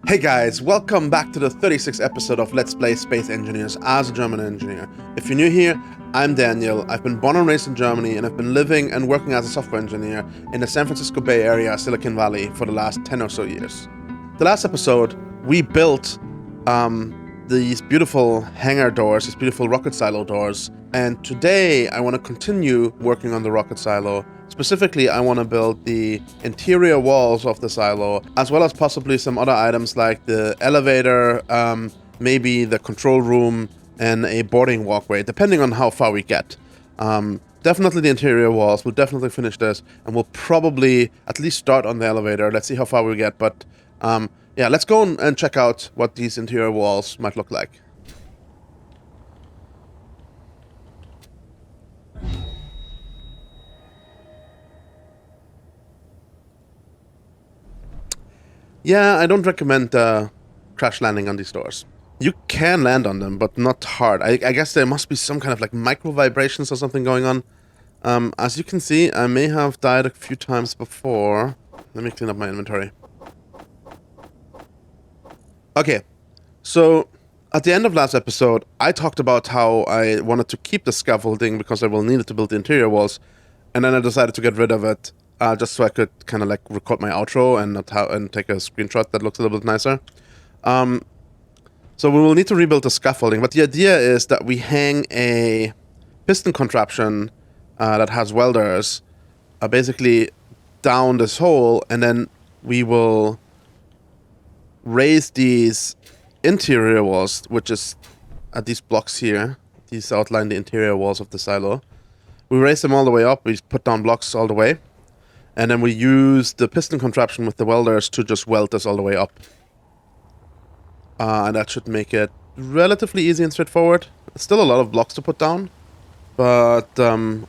Hey guys, welcome back to the 36th episode of Let's Play Space Engineers as a German engineer. If you're new here, I'm Daniel. I've been born and raised in Germany and I've been living and working as a software engineer in the San Francisco Bay Area, Silicon Valley for the last 10 or so years. The last episode, we built these beautiful hangar doors, these beautiful rocket silo doors, and today I want to continue working on the rocket silo. Specifically, I want to build the interior walls of the silo, as well as possibly some other items like the elevator, maybe the control room, and a boarding walkway, depending on how far we get. Definitely the interior walls. We'll definitely finish this, and we'll probably at least start on the elevator. Let's see how far we get, but yeah, let's go and check out what these interior walls might look like. Yeah, I don't recommend crash landing on these doors. You can land on them, but not hard. I guess there must be some kind of like micro vibrations or something going on. As you can see, I may have died a few times before. Let me clean up my inventory. Okay, so at the end of last episode, I talked about how I wanted to keep the scaffolding because I will need it to build the interior walls, and then I decided to get rid of it just so I could kind of like record my outro and take a screenshot that looks a little bit nicer. So we will need to rebuild the scaffolding, but the idea is that we hang a piston contraption that has welders basically down this hole, and then we will raise these interior walls, which is at these blocks here. These outline the interior walls of the silo. We raise them all the way up. We put down blocks all the way. And then we use the piston contraption with the welders to just weld this all the way up. And that should make it relatively easy and straightforward. It's still a lot of blocks to put down, but the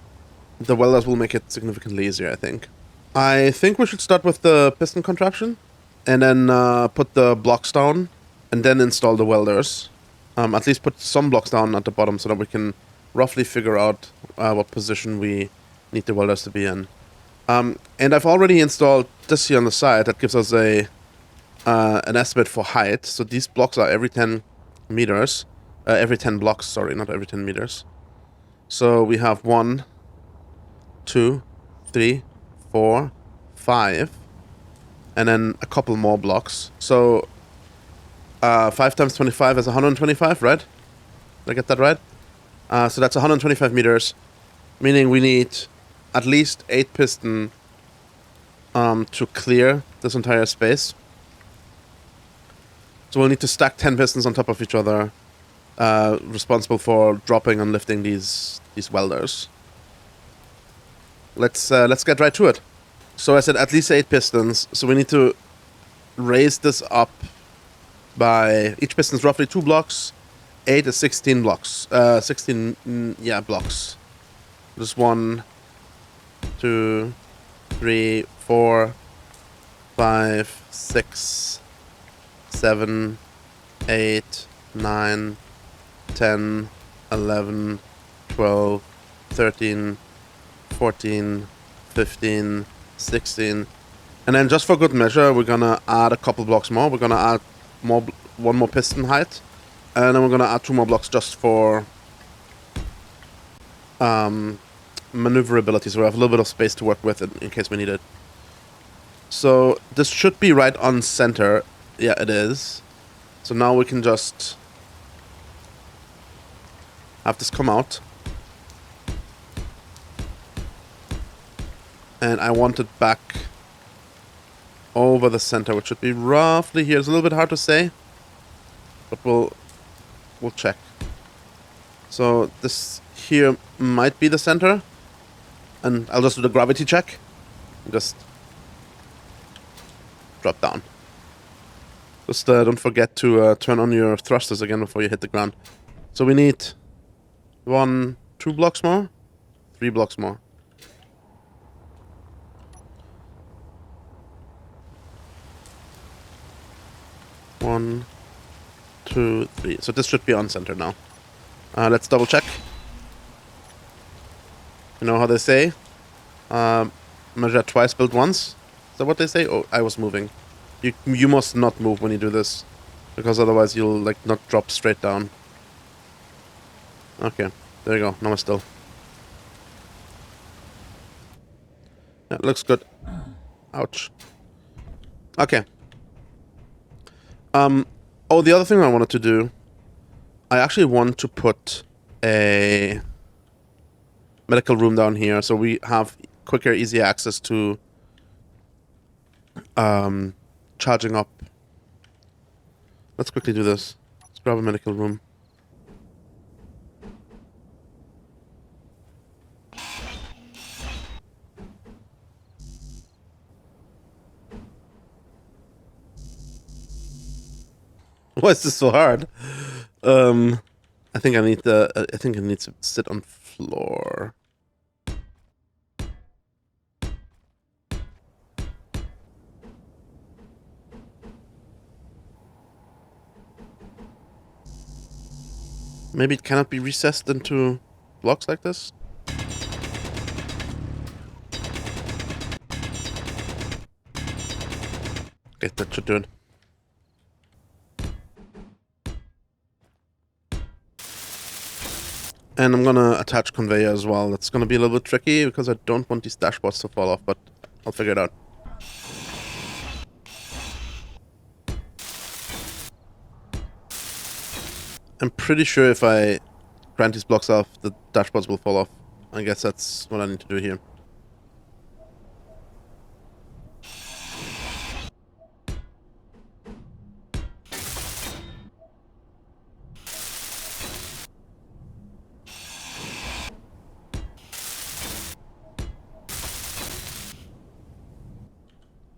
welders will make it significantly easier, I think. I think we should start with the piston contraption, and then put the blocks down, and then install the welders. At least put some blocks down at the bottom so that we can roughly figure out what position we need the welders to be in. And I've already installed this here on the side that gives us an estimate for height. So these blocks are every 10 meters. Every 10 blocks, sorry, not every 10 meters. So we have 1, 2, 3, 4, 5, and then a couple more blocks. So 5 times 25 is 125, right? Did I get that right? So that's 125 meters, meaning we need at least 8 piston to clear this entire space. So we'll need to stack 10 pistons on top of each other, responsible for dropping and lifting these welders. Let's get right to it. So I said at least 8 pistons, so we need to raise this up by, each piston is roughly 2 blocks, 8 is 16 blocks, 16, yeah, blocks. Just 1, 2, 3, 4, 5, 6, 7, 8, 9, 10, 11, 12, 13, 14, 15, 16. And then just for good measure, we're gonna add a couple blocks more. We're gonna add one more piston height. And then we're gonna add 2 more blocks just for maneuverability, so we have a little bit of space to work with in case we need it. So this should be right on center. Yeah, it is. So now we can just have this come out. And I want it back over the center, which should be roughly here. It's a little bit hard to say, but we'll check. So this here might be the center. And I'll just do the gravity check. Just drop down. Just don't forget to turn on your thrusters again before you hit the ground. So we need 1, 2 blocks more, 3 blocks more. One, 2, 3. So this should be on center now. Let's double check. You know how they say? Measure twice, build once? Is that what they say? Oh, I was moving. You must not move when you do this, because otherwise you'll like not drop straight down. Okay, there you go. Now we're still. Yeah, looks good. Ouch. Okay. Oh, the other thing I wanted to do, I actually want to put a medical room down here, so we have quicker, easy access to charging up. Let's quickly do this. Let's grab a medical room. Why is this so hard? I think I need to sit on floor. Maybe it cannot be recessed into blocks like this? Okay, that should do it. And I'm gonna attach conveyor as well. That's gonna be a little bit tricky because I don't want these dashboards to fall off, but I'll figure it out. I'm pretty sure if I grant these blocks off, the dashboards will fall off. I guess that's what I need to do here.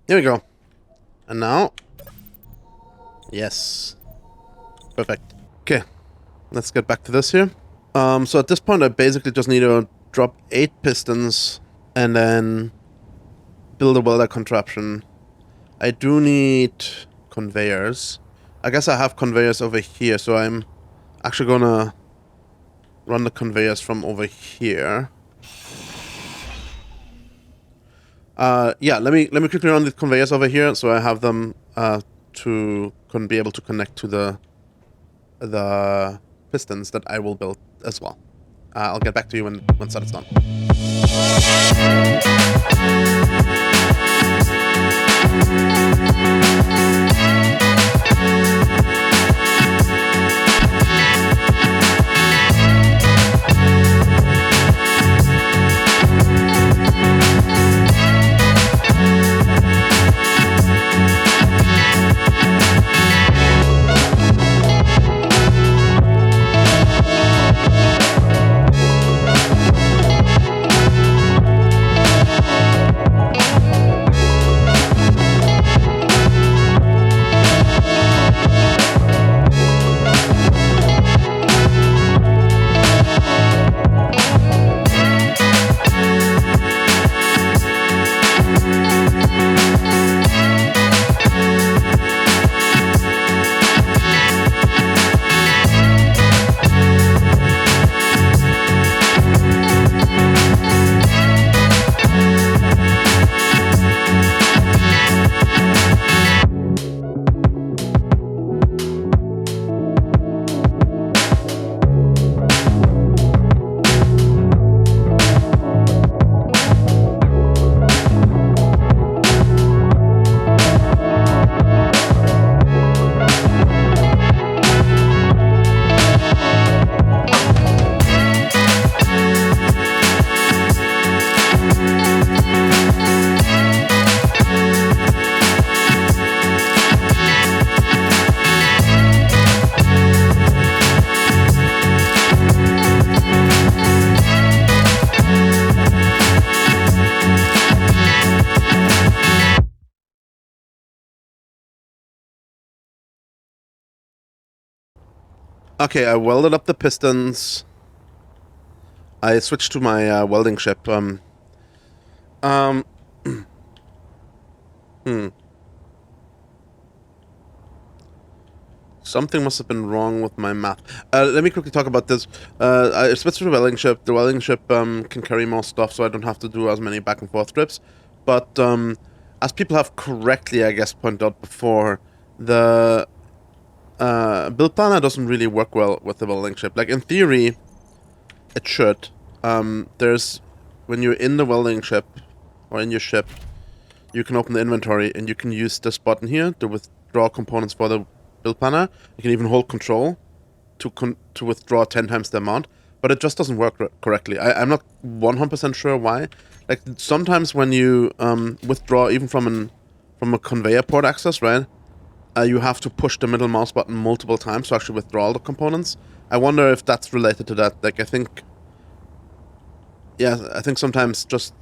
Here we go. And now... Yes. Perfect. Okay. Let's get back to this here. So at this point, I basically just need to drop 8 pistons and then build a welder contraption. I do need conveyors. I guess I have conveyors over here, so I'm actually gonna run the conveyors from over here. Yeah, let me quickly run the conveyors over here, so I have them to be able to connect to the pistons that I will build as well. I'll get back to you once that's done. Okay, I welded up the pistons. I switched to my welding ship. Something must have been wrong with my math. Let me quickly talk about this. I switched to the welding ship. The welding ship can carry more stuff, so I don't have to do as many back and forth trips. But as people have correctly, I guess, pointed out before, the build planner doesn't really work well with the welding ship. Like, in theory, it should. There's, when you're in the welding ship, or in your ship, you can open the inventory, and you can use this button here to withdraw components for the build planner. You can even hold control to withdraw 10 times the amount, but it just doesn't work correctly. I'm not 100% sure why. Like, sometimes when you withdraw even from a conveyor port access, right, you have to push the middle mouse button multiple times to actually withdraw all the components. I wonder if that's related to that. Like, I think sometimes just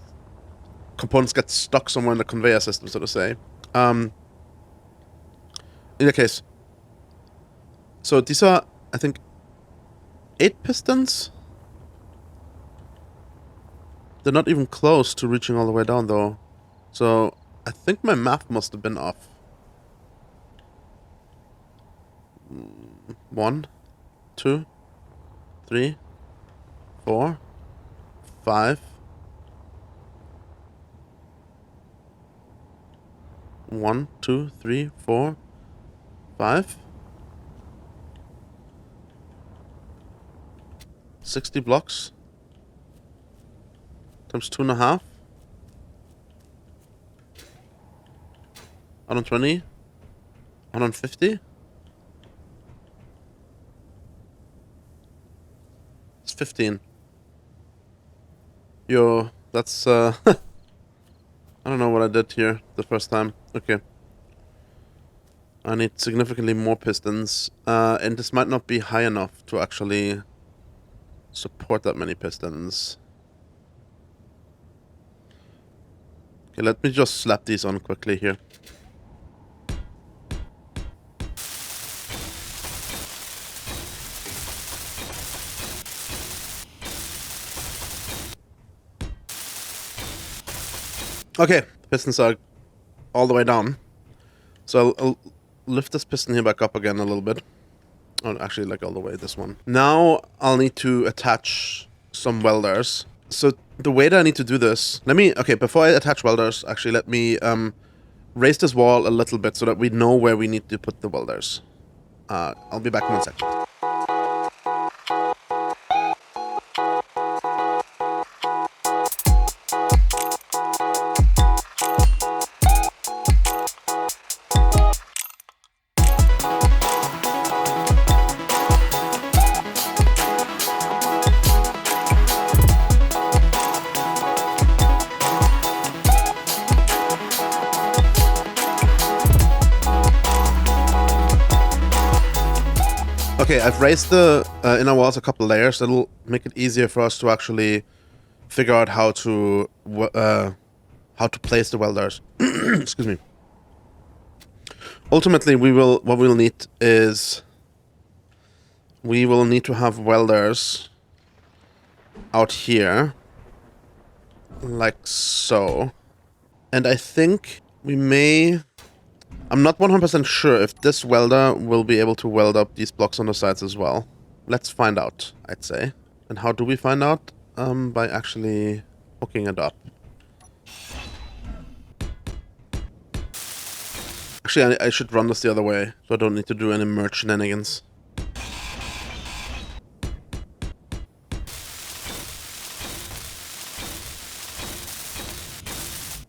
components get stuck somewhere in the conveyor system, so to say. In the case, so these are, I think, 8 pistons? They're not even close to reaching all the way down, though. So, I think my math must have been off. 1, 2, 3, 4, 5. 1, 2, 3, 4, 5. 60 blocks. Times 2.5. 120. 150. It's 15. Yo, that's I don't know what I did here the first time. Okay. I need significantly more pistons. And this might not be high enough to actually support that many pistons. Okay, let me just slap these on quickly here. Okay, pistons are all the way down. So I'll lift this piston here back up again a little bit. Oh, actually, like all the way, this one. Now I'll need to attach some welders. So the way that I need to do this, okay, before I attach welders, actually let me raise this wall a little bit so that we know where we need to put the welders. I'll be back in 1 second. Okay, I've raised the inner walls a couple layers. That'll make it easier for us to actually figure out how to place the welders. Excuse me. Ultimately, what we'll need is we will need to have welders out here, like so. And I think we may... I'm not 100% sure if this welder will be able to weld up these blocks on the sides as well. Let's find out, I'd say. And how do we find out? By actually hooking it up. Actually, I should run this the other way, so I don't need to do any merge shenanigans.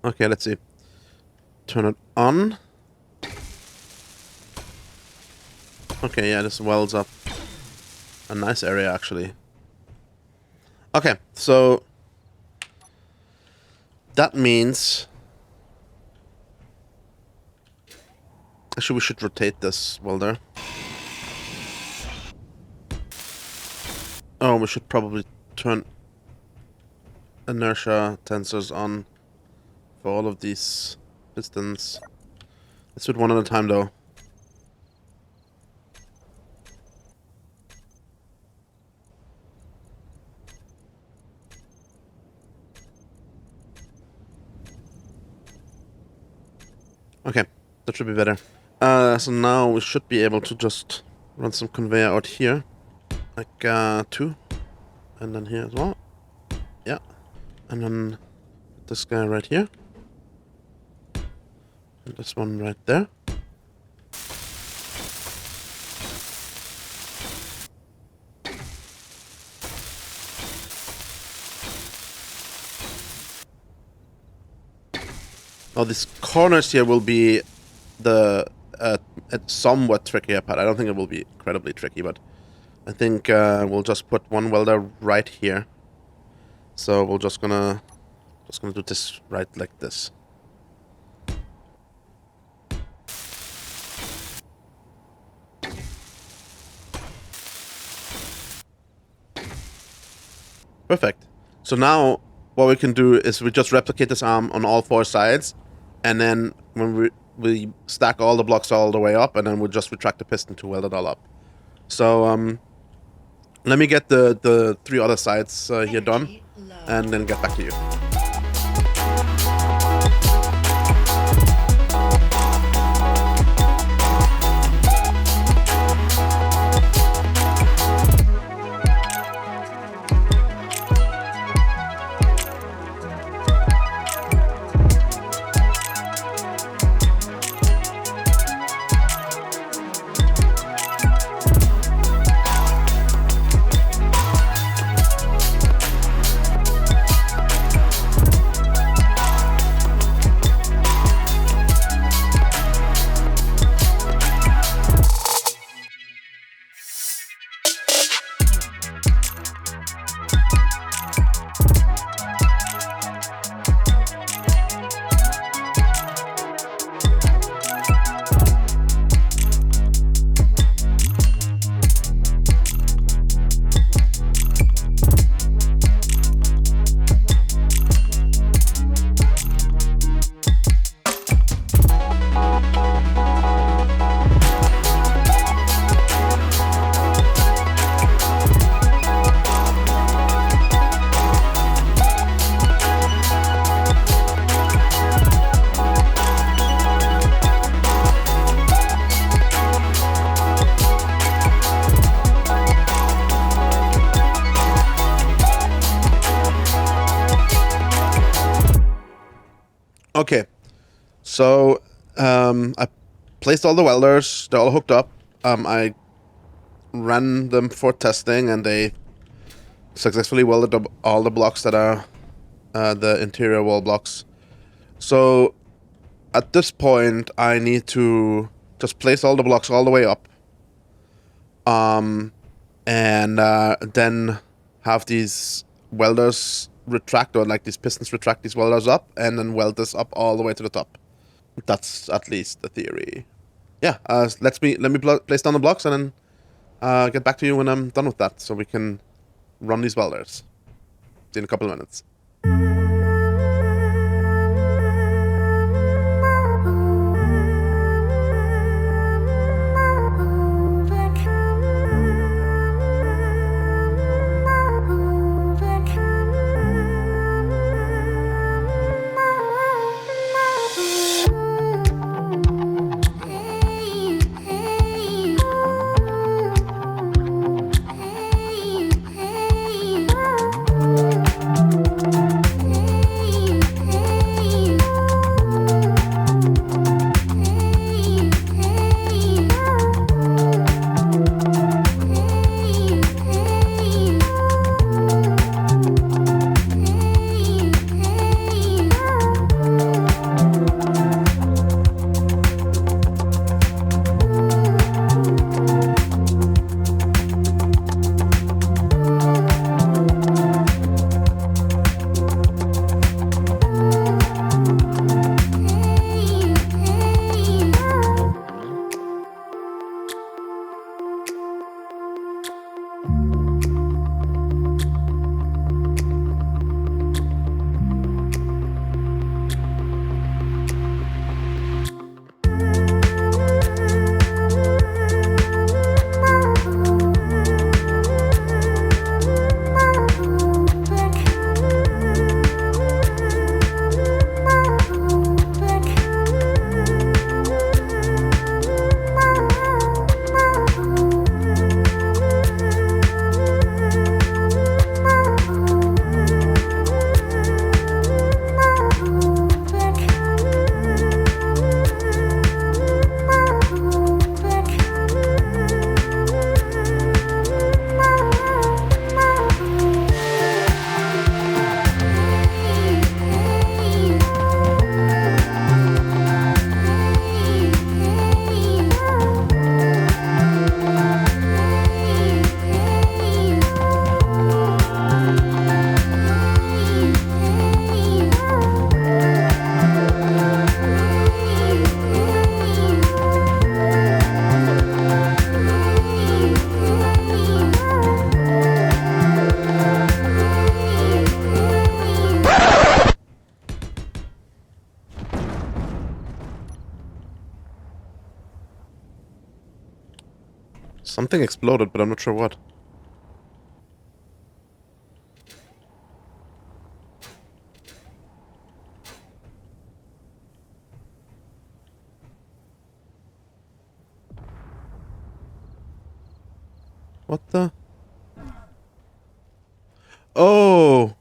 Okay, let's see. Turn it on. Okay, yeah, this welds up a nice area, actually. Okay, so that means actually we should rotate this welder. Oh, we should probably turn inertia tensors on for all of these pistons. Let's do it one at a time, though. Okay, that should be better. So now we should be able to just run some conveyor out here. Like, 2. And then here as well. Yeah. And then this guy right here. And this one right there. Now these corners here will be the somewhat trickier part. I don't think it will be incredibly tricky, but I think we'll just put one welder right here. So we're just gonna do this right like this. Perfect. So now what we can do is we just replicate this arm on all four sides, and then when we stack all the blocks all the way up, and then we'll just retract the piston to weld it all up. So let me get the three other sides here done, and then get back to you. Okay, so I placed all the welders. They're all hooked up. I ran them for testing, and they successfully welded up all the blocks that are the interior wall blocks. So at this point, I need to just place all the blocks all the way up, and then have these welders retract, or like these pistons retract these welders up, and then weld this up all the way to the top. That's at least the theory. Yeah, let me place down the blocks, and then get back to you when I'm done with that, so we can run these welders. See you in a couple of minutes. Something exploded, but I'm not sure what. What the? Oh!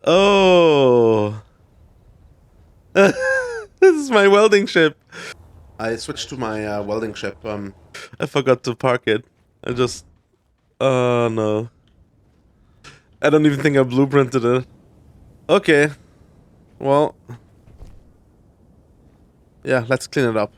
Oh! This is my welding ship. I switched to my welding ship. I forgot to park it. I just... Oh no. I don't even think I blueprinted it. Okay. Well... Yeah, let's clean it up.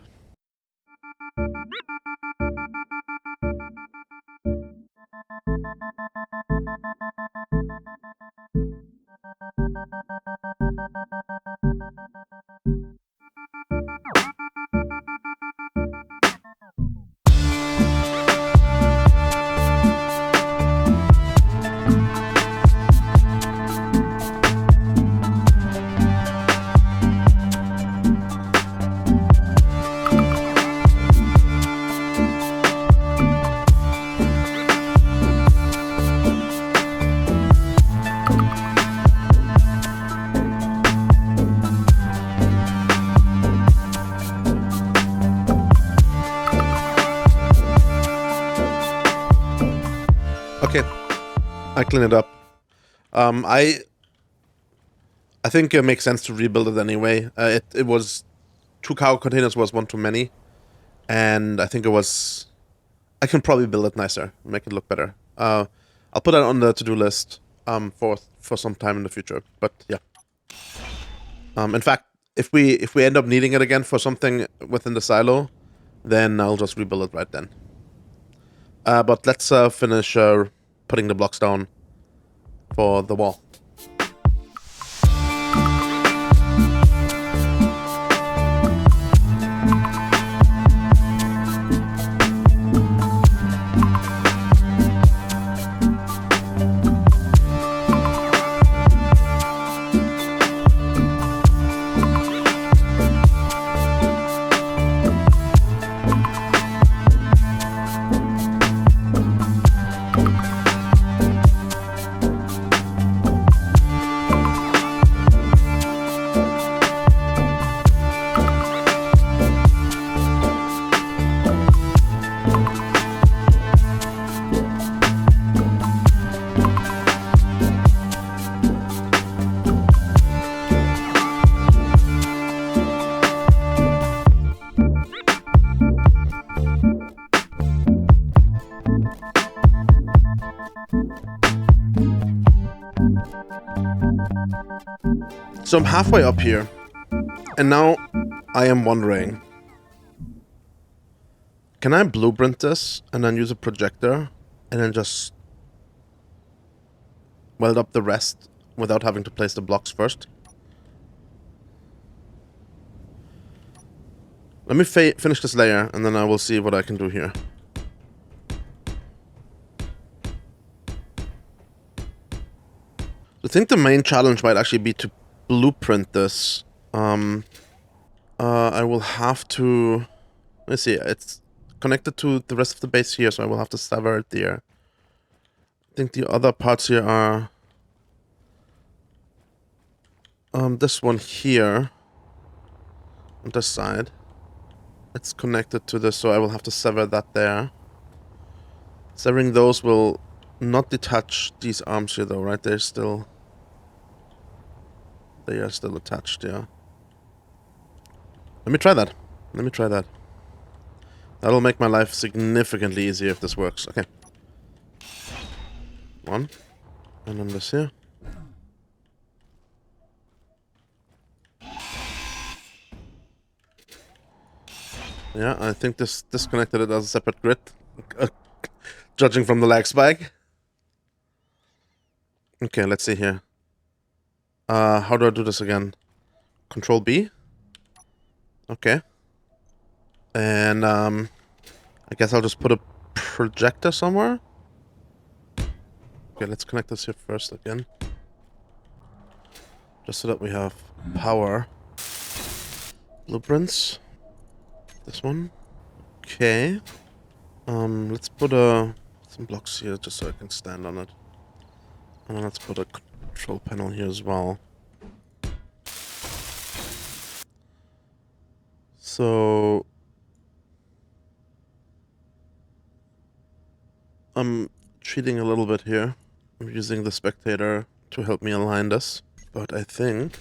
Okay, I clean it up. I think it makes sense to rebuild it anyway. It was 2 cargo containers was one too many, and I think it was. I can probably build it nicer, make it look better. I'll put that on the to-do list for some time in the future. But yeah. In fact, if we end up needing it again for something within the silo, then I'll just rebuild it right then. But let's finish putting the blocks down for the wall. So I'm halfway up here, and now I am wondering, can I blueprint this and then use a projector and then just weld up the rest without having to place the blocks first? Let me finish this layer and then I will see what I can do here. I think the main challenge might actually be to blueprint this. I will have to... Let's see, it's connected to the rest of the base here, so I will have to sever it there. I think the other parts here are... this one here. On this side. It's connected to this, so I will have to sever that there. Severing those will not detach these arms here though, right? They are still attached, yeah. Let me try that. That'll make my life significantly easier if this works. Okay. One. And then this here. Yeah, I think this disconnected it as a separate grid. Judging from the lag spike. Okay, let's see here. How do I do this again? Control B? Okay. And, I guess I'll just put a projector somewhere. Okay, let's connect this here first again. Just so that we have power. Blueprints. This one. Okay. Let's put some blocks here just so I can stand on it. And let's put a control panel here as well. So I'm cheating a little bit here. I'm using the spectator to help me align this, but I think...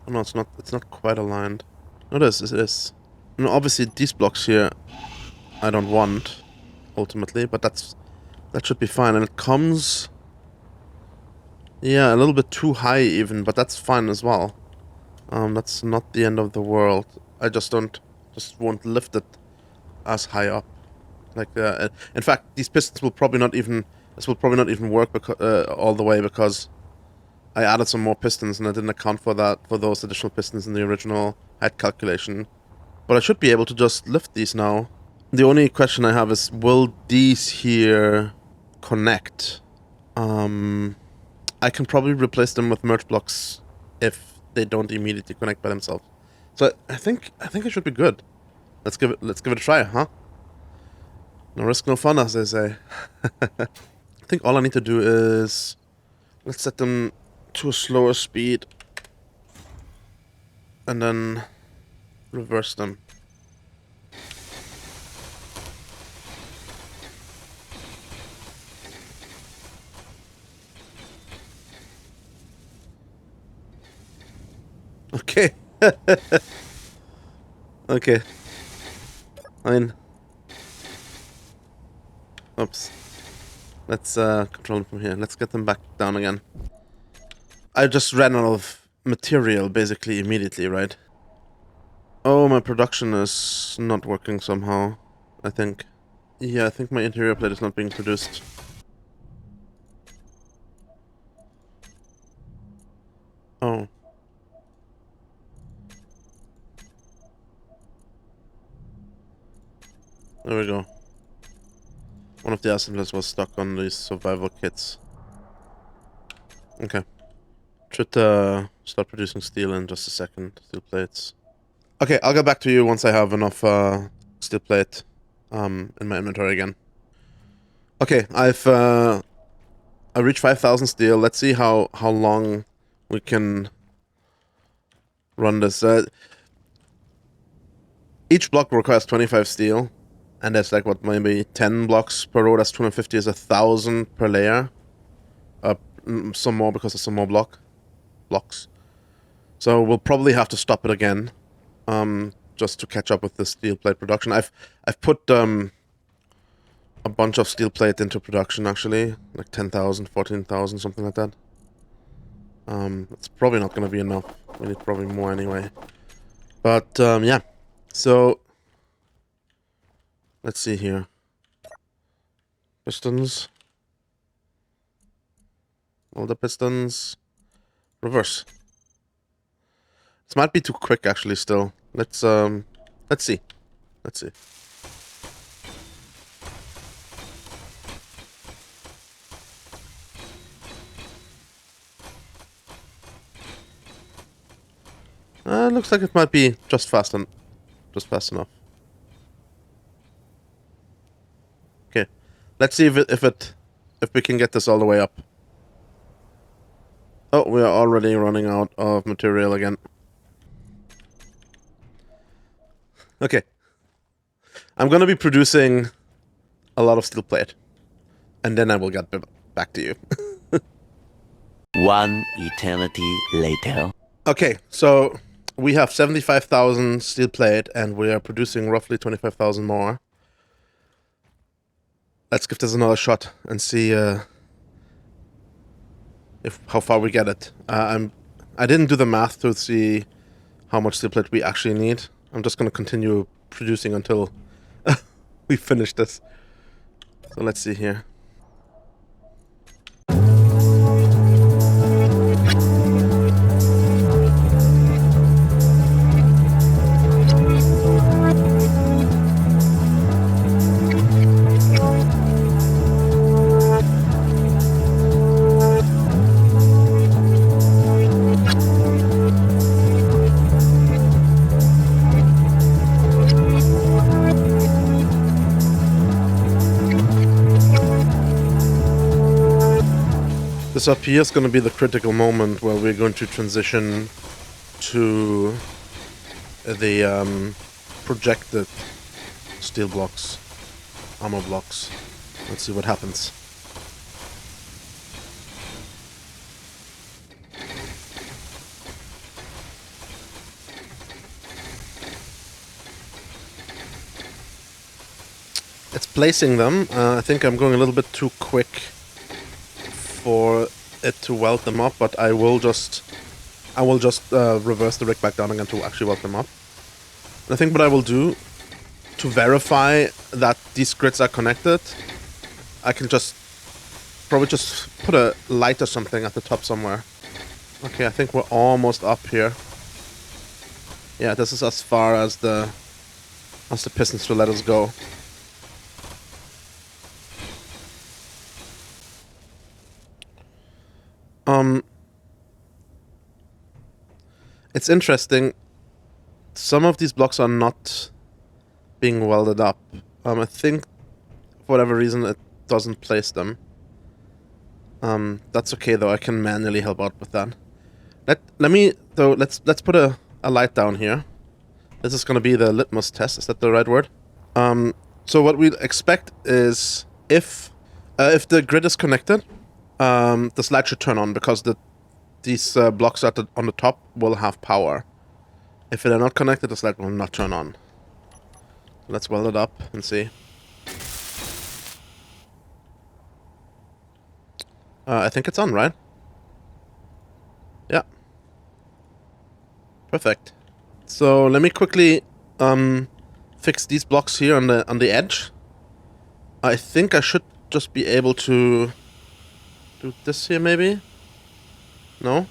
Oh no, it's not quite aligned. No, it is. No, obviously these blocks here I don't want, ultimately, but that should be fine. And it comes... Yeah, a little bit too high even, but that's fine as well. That's not the end of the world. I just won't lift it as high up. Like, in fact, these pistons will probably not even... This will probably not even work all the way because I added some more pistons and I didn't account for those additional pistons in the original height calculation. But I should be able to just lift these now. The only question I have is, will these here connect? I can probably replace them with merge blocks if they don't immediately connect by themselves. So I think it should be good. Let's give it a try, huh? No risk, no fun, as they say. I think all I need to do is let's set them to a slower speed and then reverse them. Okay. Okay. I mean... Oops. Let's control them from here. Let's get them back down again. I just ran out of material, basically, immediately, right? Oh, my production is not working somehow, I think. Yeah, I think my interior plate is not being produced. Oh. There we go. One of the assemblers was stuck on these survival kits. Okay. Should start producing steel in just a second. Steel plates. Okay, I'll get back to you once I have enough steel plate in my inventory again. Okay, I reached 5,000 steel. Let's see how long we can run this. Each block requires 25 steel, and that's like what, maybe 10 blocks per row. That's 250 is 1,000 per layer. Some more because there's some more blocks. So we'll probably have to stop it again, just to catch up with the steel plate production. I've put a bunch of steel plate into production actually, like 10,000, 14,000, something like that. It's probably not going to be enough. We need probably more anyway. But yeah, so let's see here. Pistons. All the pistons. Reverse. This might be too quick actually still. Let's see. Let's see. Looks like it might be just fast enough. Okay. Let's see if we can get this all the way up. Oh, we are already running out of material again. Okay. I'm gonna be producing a lot of steel plate. And then I will get back to you. One eternity later. Okay, so we have 75,000 steel plate and we are producing roughly 25,000 more. Let's give this another shot and see how far we get it. I didn't do the math to see how much steel plate we actually need. I'm just going to continue producing until we finish this. So let's see here. This up here is going to be the critical moment where we're going to transition to the projected steel blocks, armor blocks. Let's see what happens. It's placing them. I think I'm going a little bit too quick for it to weld them up, but I will just reverse the rig back down again to actually weld them up. And I think what I will do to verify that these grids are connected, I can probably just put a light or something at the top somewhere. Okay, I think we're almost up here. Yeah, this is as far as the pistons will let us go. It's interesting. Some of these blocks are not being welded up. I think for whatever reason it doesn't place them. That's okay though. I can manually help out with that. Let's put a light down here. This is gonna be the litmus test. Is that the right word? So what we expect is if the grid is connected, this light should turn on because these blocks on the top will have power. If they're not connected, this light will not turn on. Let's weld it up and see. I think it's on, right? Yeah. Perfect. So let me quickly fix these blocks here on the edge. I think I should just be able to do this here, maybe? No?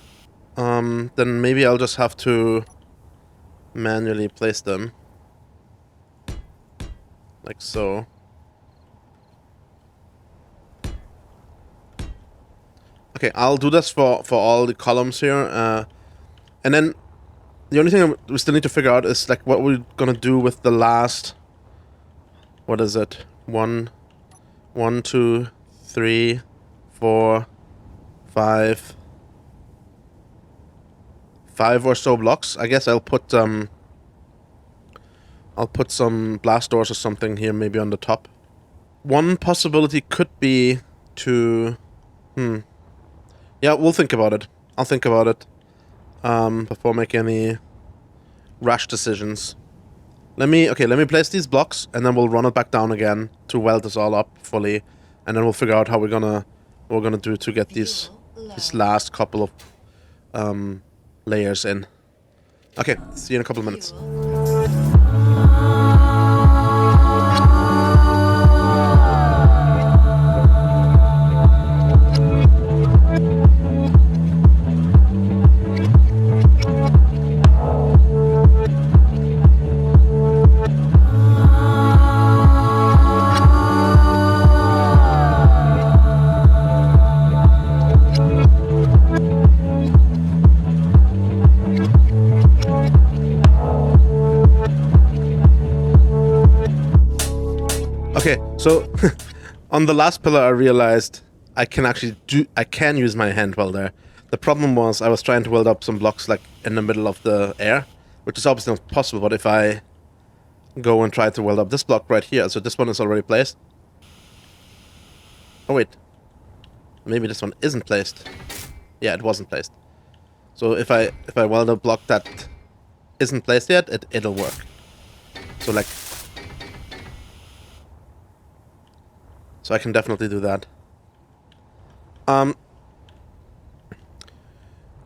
Then maybe I'll just have to manually place them. Like so. Okay, I'll do this for all the columns here. And then the only thing we still need to figure out is like what we're gonna do with the last... What is it? 1, 2, 3, 4, 5... 5 or so blocks. I guess I'll put some blast doors or something here, maybe on the top. One possibility could be to... Yeah, we'll think about it. I'll think about it before making any rash decisions. Let me place these blocks, and then we'll run it back down again to weld this all up fully, and then we'll figure out how what we're gonna do to get these last couple of layers in. Okay, see you in a couple of minutes. Okay, so on the last pillar I realized I can use my hand welder. The problem was I was trying to weld up some blocks like in the middle of the air, which is obviously not possible, but if I go and try to weld up this block right here, so this one is already placed. Oh wait, maybe this one isn't placed. Yeah, it wasn't placed. So if I weld a block that isn't placed yet, it'll work. So like... So I can definitely do that.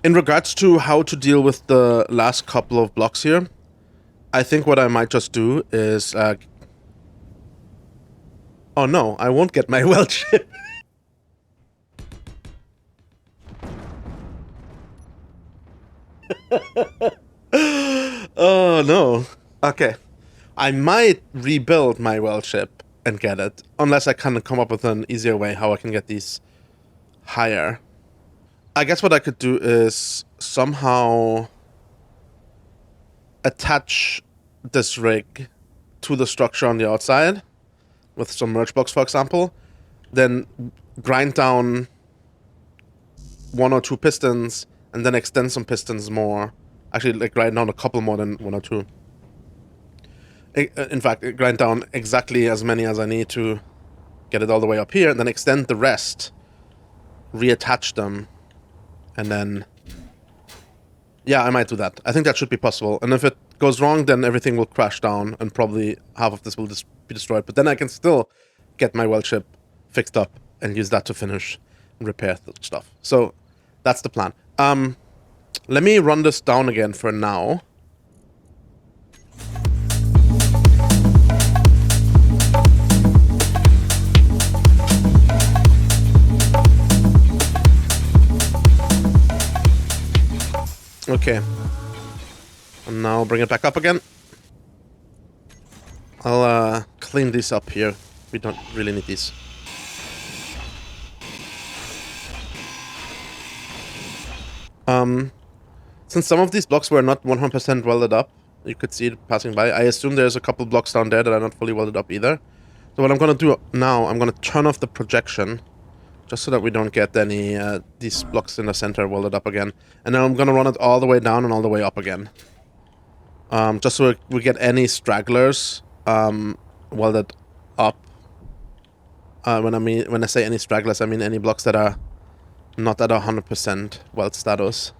In regards to how to deal with the last couple of blocks here, I think what I might just do is... Oh no, I won't get my weld chip. Oh no. Okay. I might rebuild my weld chip and get it, unless I can come up with an easier way how I can get these higher. I guess what I could do is somehow attach this rig to the structure on the outside with some merge blocks, for example, then grind down one or two pistons and then extend some pistons more. Actually, like grind down a couple more than one or two. In fact, grind down exactly as many as I need to get it all the way up here, and then extend the rest, reattach them, and then... Yeah, I might do that. I think that should be possible. And if it goes wrong, then everything will crash down, and probably half of this will be destroyed. But then I can still get my weld ship fixed up and use that to finish and repair stuff. So that's the plan. Let me run this down again for now. Okay. And now bring it back up again. I'll clean these up here. We don't really need these. Since some of these blocks were not 100% welded up, you could see it passing by. I assume there's a couple blocks down there that are not fully welded up either. So what I'm gonna do now, I'm gonna turn off the projection, just so that we don't get any these blocks in the center welded up again. And then I'm gonna run it all the way down and all the way up again. Just so we get any stragglers welded up. When I say any stragglers, I mean any blocks that are not at 100% weld status.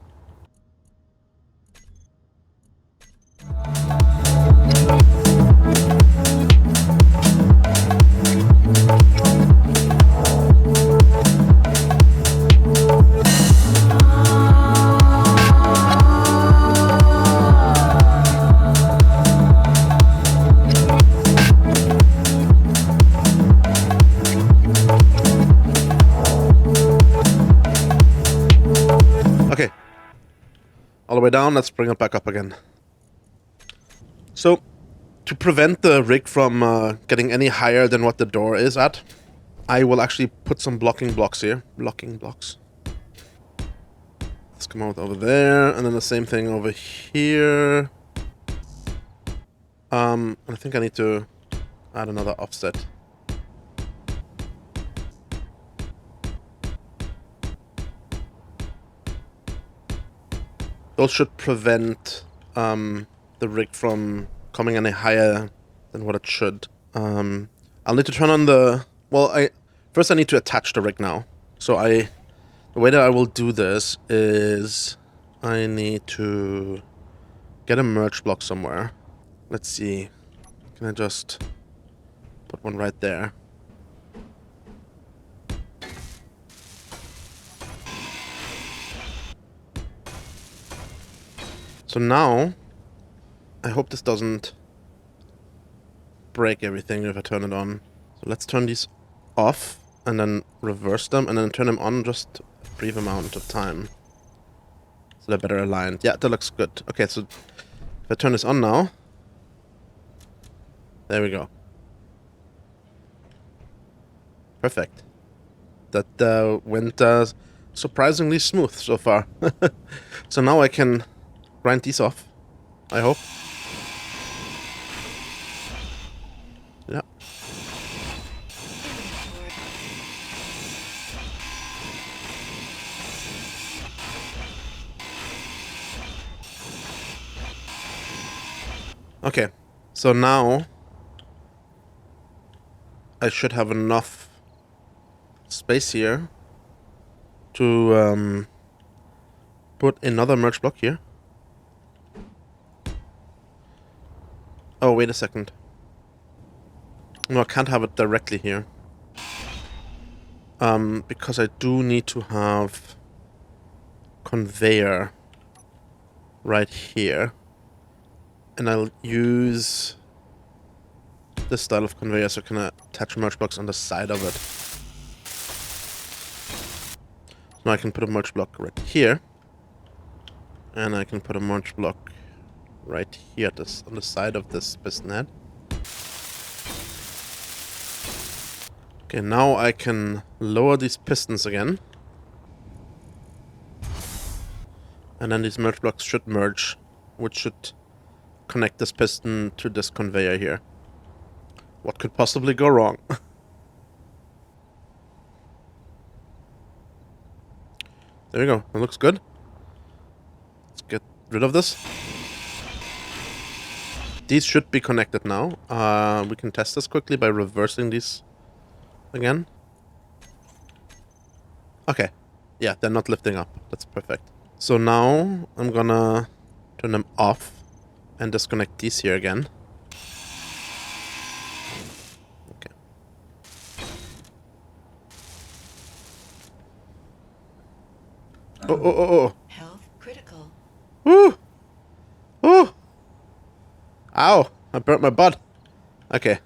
Okay. All the way down, let's bring it back up again. So, to prevent the rig from getting any higher than what the door is at, I will actually put some blocking blocks here. Blocking blocks. Let's come out over there, and then the same thing over here. I think I need to add another offset. Those should prevent the rig from coming any higher than what it should. I'll need to turn on the... Well, first I need to attach the rig now. So the way that I will do this is I need to get a merge block somewhere. Let's see. Can I just put one right there? So now, I hope this doesn't break everything if I turn it on. So let's turn these off and then reverse them and then turn them on just a brief amount of time. So they're better aligned. Yeah, that looks good. Okay, so if I turn this on now, there we go. Perfect. That went surprisingly smooth so far. So now I can grind these off, I hope. Yeah. Okay, so now I should have enough space here to put another merge block here. Oh, wait a second. No, I can't have it directly here. Because I do need to have conveyor right here. And I'll use this style of conveyor so I can attach merge blocks on the side of it. Now I can put a merge block right here. And I can put a merge block right here on the side of this piston head. Okay, now I can lower these pistons again. And then these merge blocks should merge, which should connect this piston to this conveyor here. What could possibly go wrong? There we go. It looks good. Let's get rid of this. These should be connected now. We can test this quickly by reversing these again. Okay. Yeah, they're not lifting up. That's perfect. So now I'm gonna turn them off and disconnect these here again. Okay. Oh. Health critical. Woo! Woo! Ow! I burnt my butt. Okay.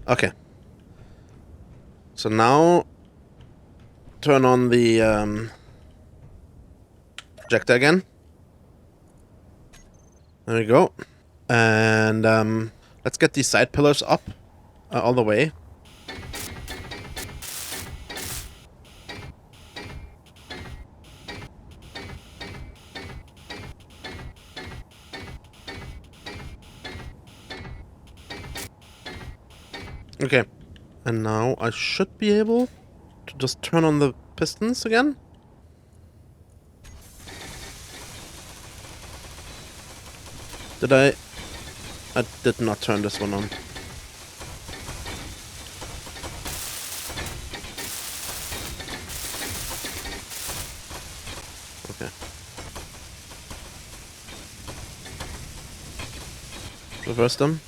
Okay. So now turn on the projector again. There we go. And let's get these side pillars up all the way. Okay. And now I should be able to just turn on the pistons again. Did I? I did not turn this one on. Okay. Reverse them.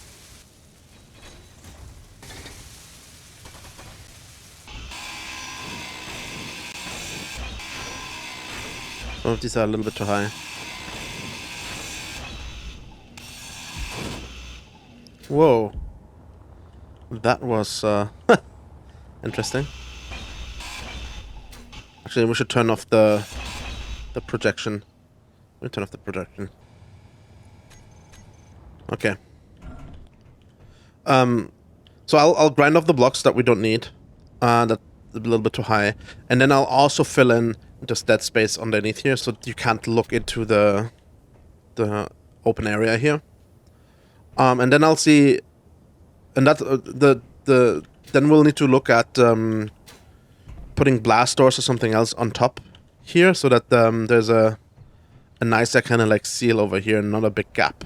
Some of these are a little bit too high. Whoa. That was interesting. Actually, we should turn off the projection. We'll turn off the projection. Okay. So I'll grind off the blocks that we don't need. That's a little bit too high. And then I'll also fill in just that space underneath here, so you can't look into the open area here. And then I'll see, and that then we'll need to look at putting blast doors or something else on top here, so that there's a nicer kind of like seal over here, and not a big gap.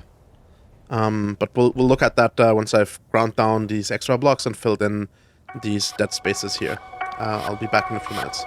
But we'll look at that once I've ground down these extra blocks and filled in these dead spaces here. I'll be back in a few minutes.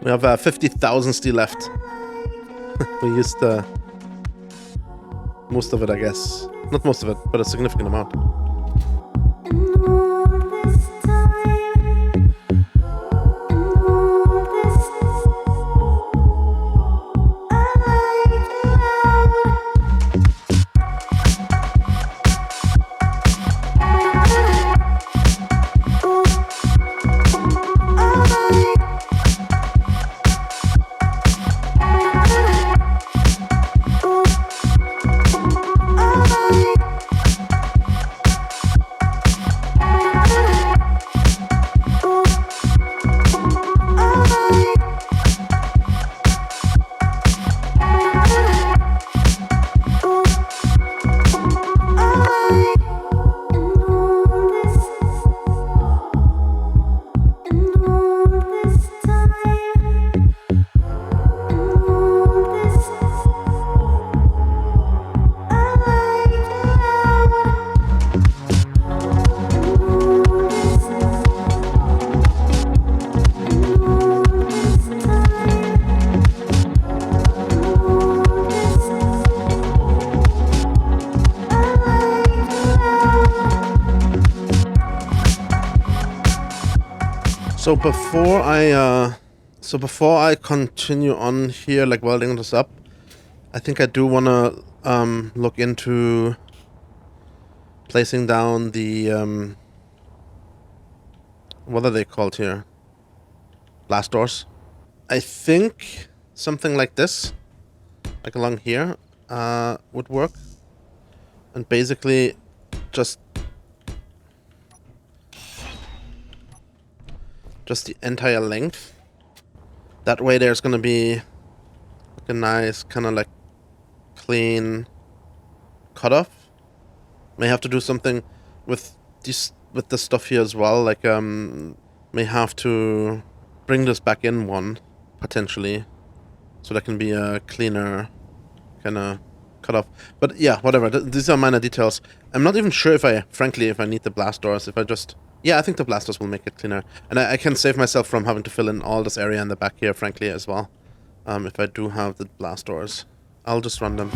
We have 50,000 steel left. We used most of it, I guess. Not most of it, but a significant amount. So before I So before I continue on here, like welding this up, I think I do want to look into placing down the what are they called here? Blast doors. I think something like this, like along here, would work. And basically just the entire length. That way there's gonna be like a nice kind of like clean cutoff. May have to do something with this stuff here as well. Like may have to bring this back in one potentially, so that can be a cleaner kind of cutoff. But yeah, whatever. These are minor details. I'm not even sure if I need the blast doors. If I just I think the blast doors will make it cleaner, and I can save myself from having to fill in all this area in the back here, frankly, as well. If I do have the blast doors, I'll just run them.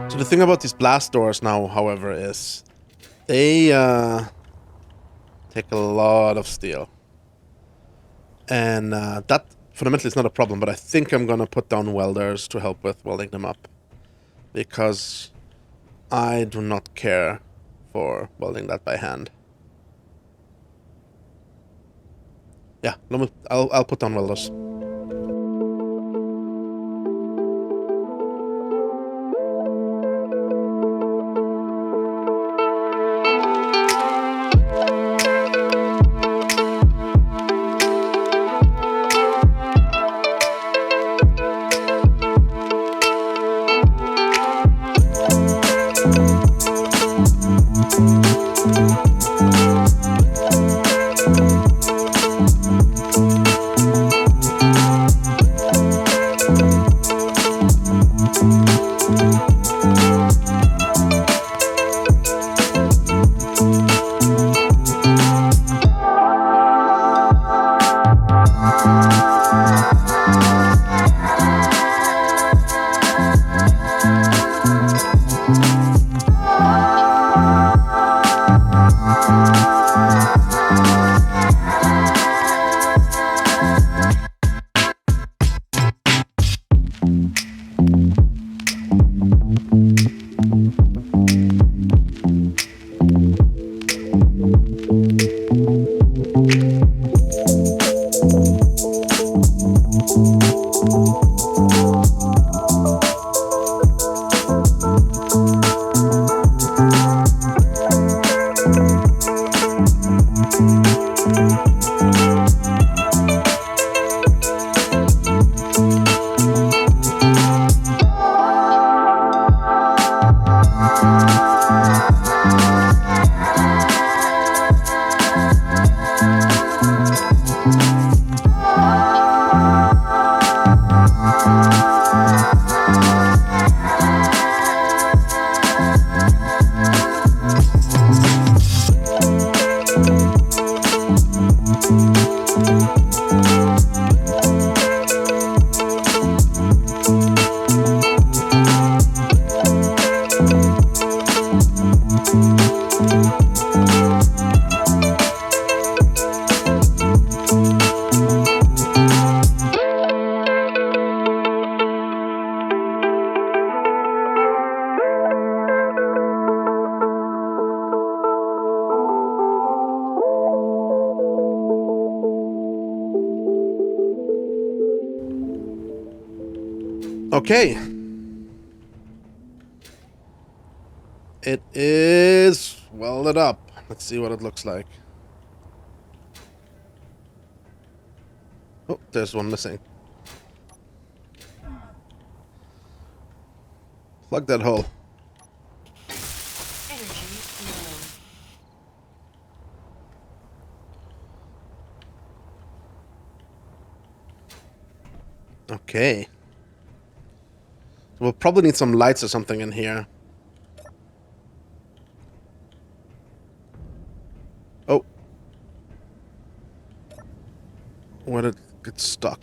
So the thing about these blast doors now, however, is they take a lot of steel. And that fundamentally is not a problem, but I think I'm gonna put down welders to help with welding them up, because I do not care for welding that by hand. Yeah, I'll put down welders. Okay. It is welded up. Let's see what it looks like. Oh, there's one missing. Plug that hole. Okay. We'll probably need some lights or something in here. Oh. It's stuck.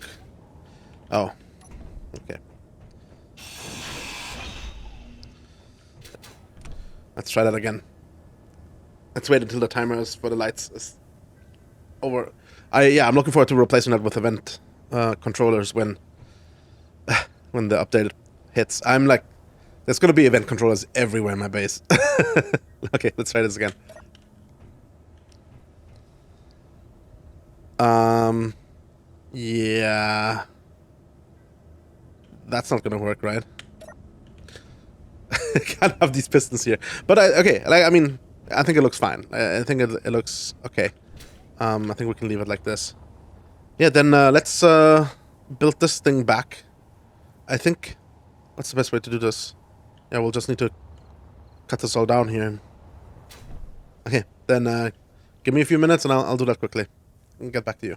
Oh. Okay. Let's try that again. Let's wait until the timer is for the lights is over. I'm looking forward to replacing that with event controllers when the update hits. I'm like, there's gonna be event controllers everywhere in my base. Okay, let's try this again. Yeah. That's not gonna work, right? Can't have these pistons here. But okay, like, I mean, I think it looks fine. I think it looks okay. I think we can leave it like this. Yeah, then let's build this thing back. I think, what's the best way to do this? Yeah, we'll just need to cut this all down here. Okay, then give me a few minutes and I'll do that quickly. And get back to you.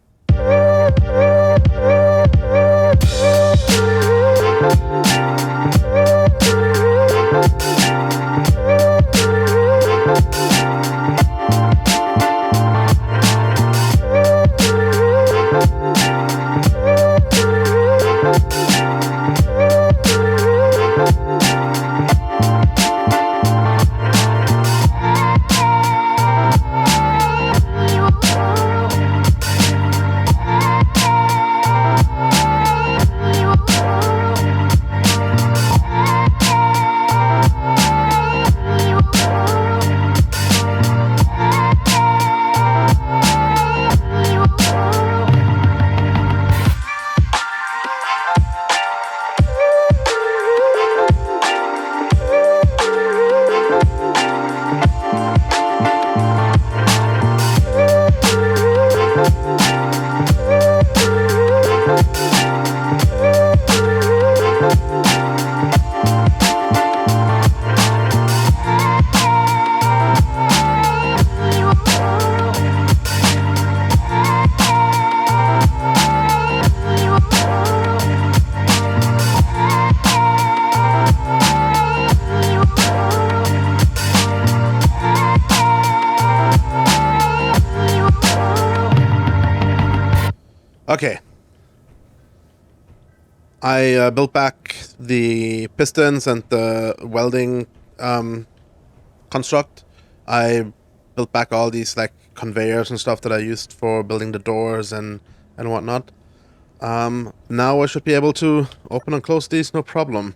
Okay. I built back the pistons and the welding construct. I built back all these like conveyors and stuff that I used for building the doors and whatnot. Now I should be able to open and close these no problem.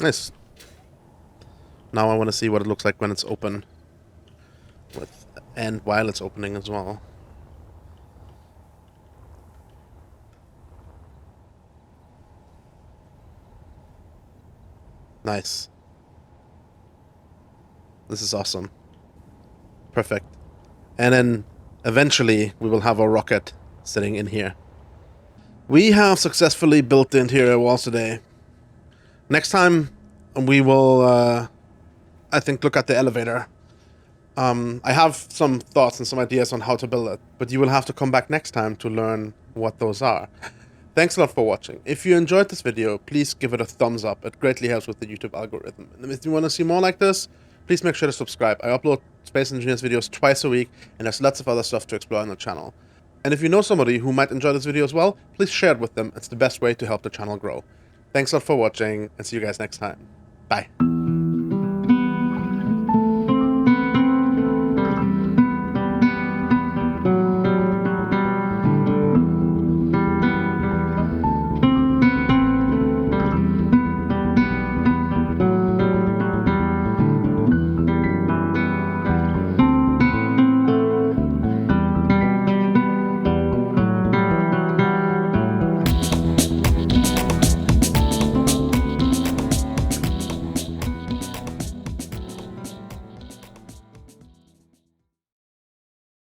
Nice. Now I want to see what it looks like when it's open. And while it's opening as well. Nice. This is awesome. Perfect. And then eventually we will have our rocket sitting in here. We have successfully built the interior walls today. Next time we will, I think, look at the elevator. I have some thoughts and some ideas on how to build it, but you will have to come back next time to learn what those are. Thanks a lot for watching. If you enjoyed this video, please give it a thumbs up. It greatly helps with the YouTube algorithm. And if you want to see more like this, please make sure to subscribe. I upload Space Engineers videos twice a week, and there's lots of other stuff to explore on the channel. And if you know somebody who might enjoy this video as well, please share it with them. It's the best way to help the channel grow. Thanks a lot for watching, and see you guys next time. Bye.